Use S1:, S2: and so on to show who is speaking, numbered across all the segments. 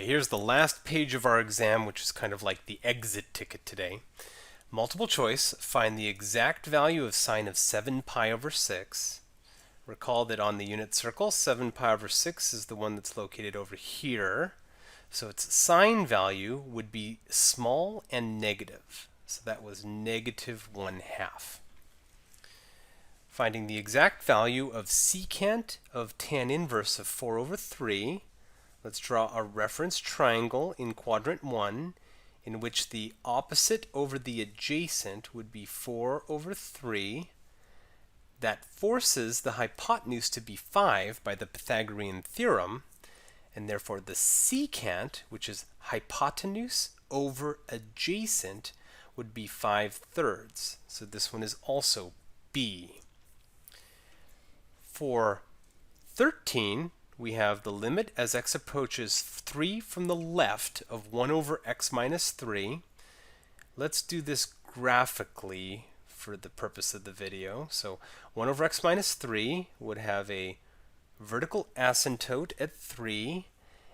S1: here's the last page of our exam, which is kind of like the exit ticket today. Multiple choice, find the exact value of sine of 7 pi over 6. Recall that on the unit circle, 7 pi over 6 is the one that's located over here. So its sine value would be small and negative. So that was negative 1/2. Finding the exact value of secant of tan inverse of 4 over 3. Let's draw a reference triangle in quadrant 1 in which the opposite over the adjacent would be 4 over 3. That forces the hypotenuse to be 5 by the Pythagorean theorem, and therefore the secant, which is hypotenuse over adjacent, would be 5/3. So this one is also B. For 13, we have the limit as x approaches 3 from the left of 1 over x minus 3. Let's do this graphically for the purpose of the video. So 1 over x minus 3 would have a vertical asymptote at 3,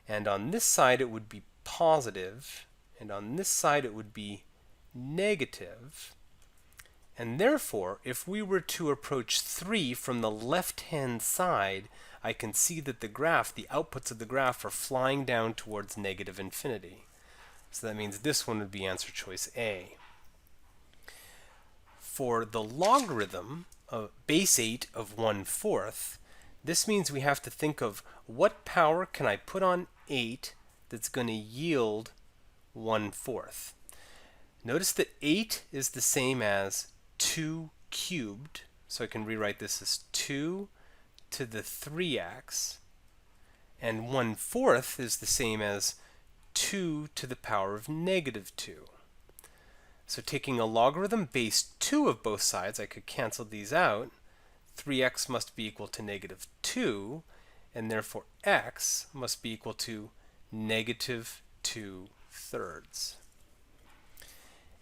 S1: and on this side it would be positive, and on this side it would be negative. And therefore, if we were to approach 3 from the left-hand side, I can see that the outputs of the graph are flying down towards negative infinity. So that means this one would be answer choice A. For the logarithm of base 8 of 1/4, this means we have to think of what power can I put on 8 that's going to yield 1/4. Notice that 8 is the same as 2 cubed, so I can rewrite this as 2 to the 3x, and 1/4 is the same as 2 to the power of negative 2. So taking a logarithm base 2 of both sides, I could cancel these out. 3x must be equal to negative 2, and therefore x must be equal to negative 2/3.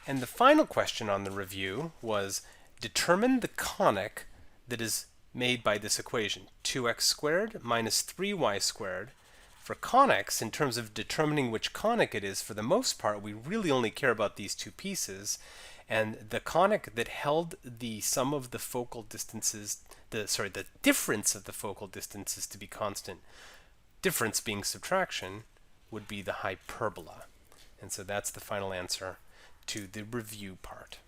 S1: And the final question on the review was, determine the conic that is made by this equation, 2x squared minus 3y squared. For conics, in terms of determining which conic it is, for the most part, we really only care about these two pieces. And the conic that held the sum of the focal distances, the difference of the focal distances to be constant, difference being subtraction, would be the hyperbola. And so that's the final answer to the review part.